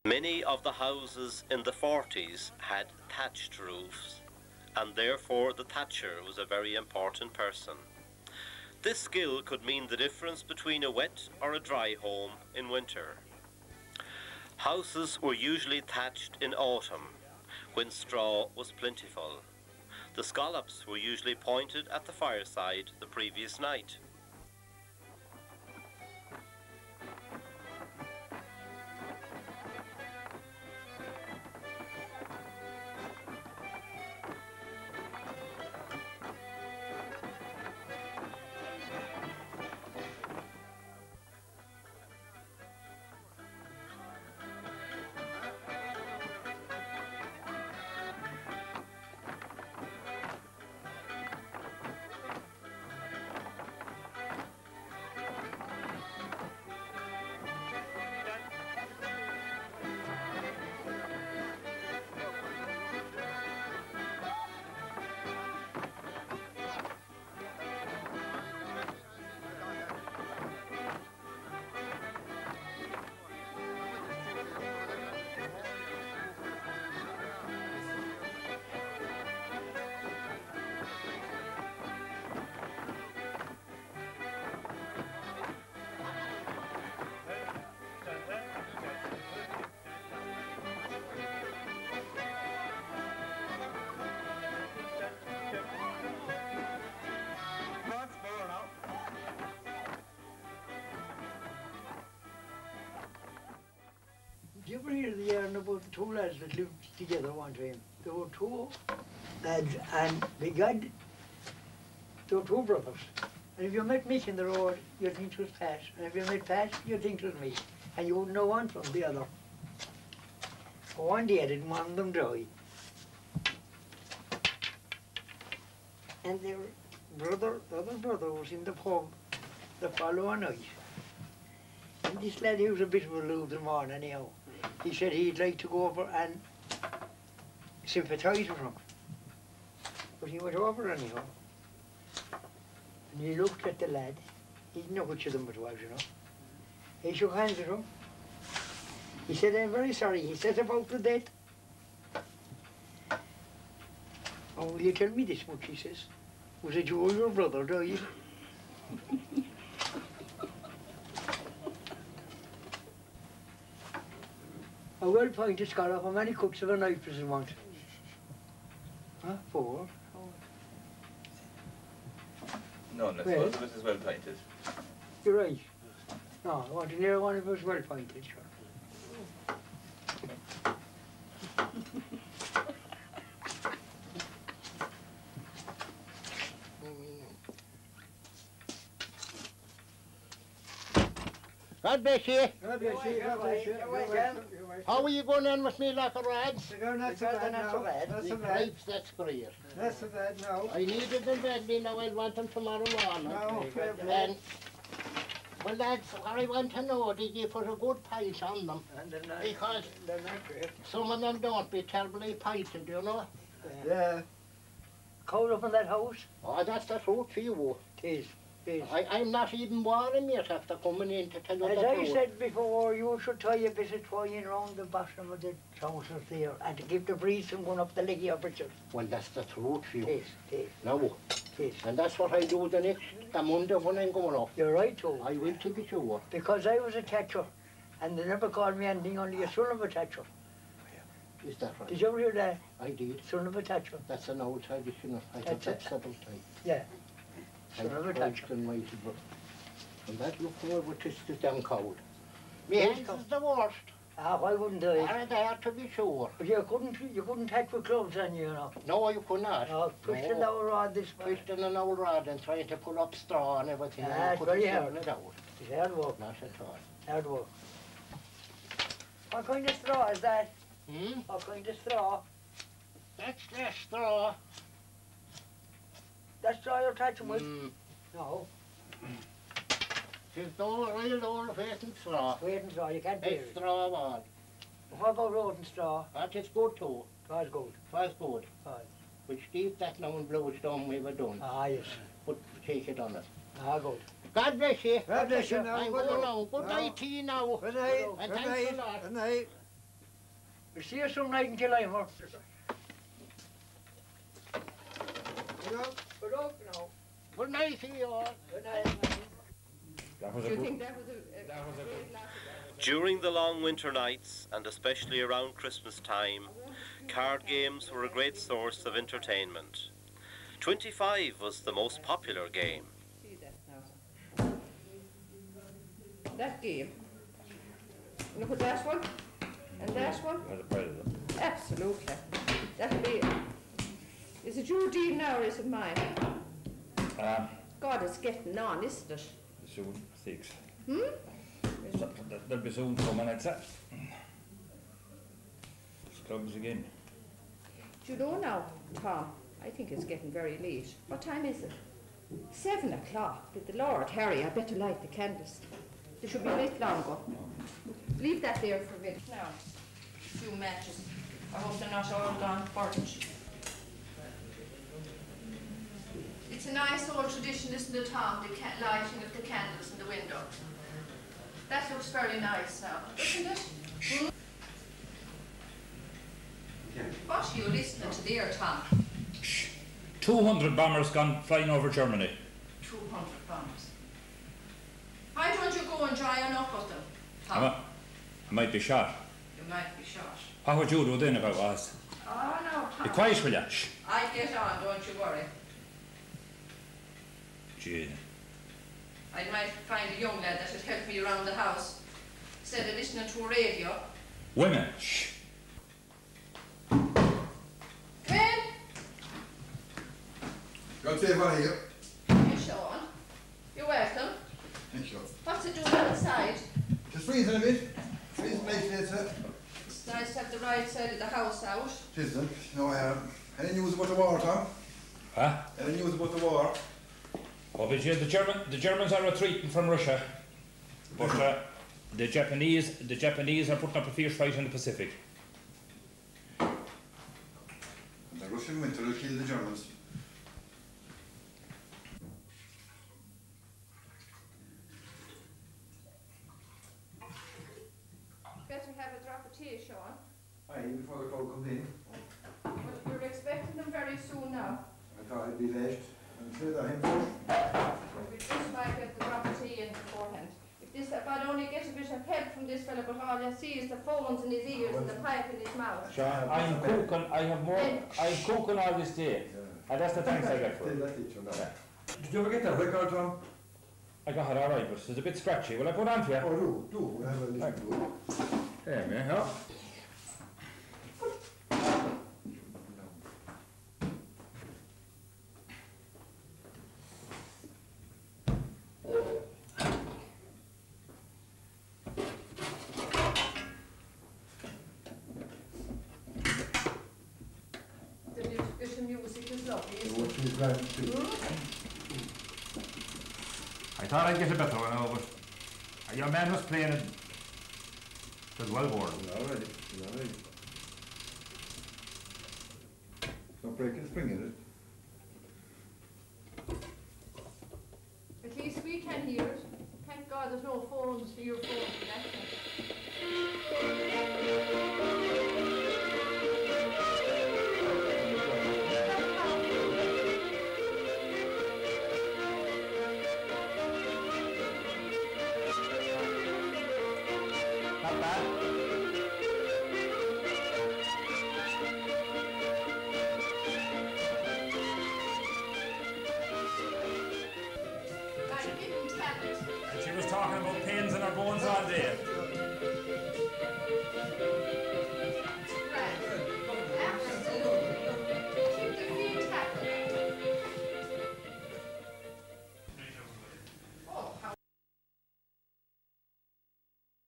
Many of the houses in the 40s had thatched roofs, and therefore the thatcher was a very important person. This skill could mean the difference between a wet or a dry home in winter. Houses were usually thatched in autumn, when straw was plentiful. The scallops were usually pointed at the fireside the previous night. Did you ever hear the yarn about the two lads that lived together one time? There were two lads, and Bygone, they were two brothers. And if you met Mick in the road, you'd think it was Pat. And if you met Pat, you'd think it was me. And you wouldn't know one from the other. But one day I didn't want them dry. And their brother, the other brother, was in the pub the following night. And this lad, he was a bit of a loser man anyhow. He said he'd like to go over and sympathise with him. But he went over anyhow. And he looked at the lad. He didn't know which of them it was, you know. He shook hands with him. He said, "I'm very sorry." He said, "about the death." "Oh, will you tell me this much?" he says. "Was it you or your brother died?" A well-pointed scallop, how many cuts of a knife does it want? Huh? 4? No, let's suppose it was as well pointed. You're right. No, I want to hear one if it was well-pointed, sure. God bless you. God bless you, God bless you. How are you going on with me like a rag? They're not so bad now. Not so bad. The grapes, that's great. Not so bad now. I needed them badly, now I'll want them tomorrow morning. No, And, well lads, what I want to know, did you put a good pint on them? Because they're not great. some of them don't be terribly pinted, you know? Yeah. Cold up in that house? Oh, that's the truth for you. It is. I'm not even warm yet after coming in to tell you As the I truth. said before, you should tie a bit of twine round the bottom of the trousers there and to keep the breeze from going up the leggy of it. Well, that's the truth for you. It is. No. It is. And that's what I do the Monday when I'm going up. You're right, too. I will take it sure. Because I was a Thatcher, and they never called me anything, only a son of a Thatcher. Is that right? Did you ever hear that? I did. Son of a Thatcher. That's an old tradition. I thought That's it. that's settled time. Yeah. Son of a Thatcher. And that look forward to the damn cold. My hands is the worst. Ah, why wouldn't I? Are there to be sure? But you couldn't touch with gloves on you, know. No, you could not. No, twisting the old rod this way. Twisting an old rod and trying to pull up straw and everything. Ah, it's very hard. It out. It's hard work. Not at all. Hard work. What kind of straw is that? Hmm? What kind of straw? That's the straw. That straw you're touching with? No. It's no real old waiting straw. Waiting straw, you can't bear It's it. straw one. What about rodent straw? That is good too. Twas good. Twas good. Twas. Which Steve that now and blows down we were done. Ah, yes. Put take it on it. Ah, good. God bless you. God bless you now. I'm going now. Good night to you now. Good night. And Good thanks a night. lot. Good night. We'll see you some night in July, Mark. Good luck now. Good night to you all. Good night. Do you think that was a great laugh? During the long winter nights, and especially around Christmas time, card games were a great source of entertainment. 25 was the most popular game. See that now. That game. Look at that one. And that one. Absolutely. That'll be. Is it your deal now or is it mine? God, it's getting on, isn't it? Soon, 6. Hmm? There'll be soon coming, I'd say. Clubs again. Do you know now, Tom? I think it's getting very late. What time is it? 7 o'clock. With the Lord Harry, I better light the candles. They should be lit longer. Leave that there for a minute. Now, a few matches. I hope they're not all gone burnt. It's a nice old tradition, isn't it, Tom? The lighting of the candles in the window. That looks very nice now, doesn't it? Hmm? Yeah. What are you listening to there, Tom? 200 bombers gone flying over Germany. 200 bombers. Why don't you go and dry up with them, Tom? I might be shot. You might be shot. What would you do then if I was? Oh, no, Tom. Be quiet, will you? Shh. I'll get on, don't you worry. Gee. I might find a young lad that would help me around the house instead of listening to a radio. Women. Shh. Come in. God save all of you. Hey, Sean. You're welcome. Thank you. What's it doing outside? Just freezing a bit. Freezing nicely, sir. It's nice to have the right side of the house out. It isn't. No, I haven't. Any news about the war, Tom? Huh? Any news about the war? Oh, but yeah, the Germans are retreating from Russia. But the Japanese are putting up a fierce fight in the Pacific. The Russian winter will kill the Germans. Better have a drop of tea, Sean. Aye, before the crowd comes in. Well, you're expecting them very soon now. I thought I'd be late. I'm sure that him. We just might get the drop of tea in beforehand. If I'd only get a bit of help from this fella, but all I see is the phones in his ears and the pipe in his mouth. Sean, I'm cooking. I'm cooking all this day. And that's the thanks I get for it. Did you ever get that record, Tom? I got it all right, but it's a bit scratchy. Will I put it on for you? Oh, do. We'll have a listen to it. There, man. Yeah. The music is lovely, isn't What it? she's glad to do. I thought I'd get a better one, but your man was playing it. It was well bored. Already. Don't break the spring in it. At least we can hear it. Thank God there's no phones, earphones and that thing. Not bad. I didn't tell it. And she was talking about pins in her bones all day.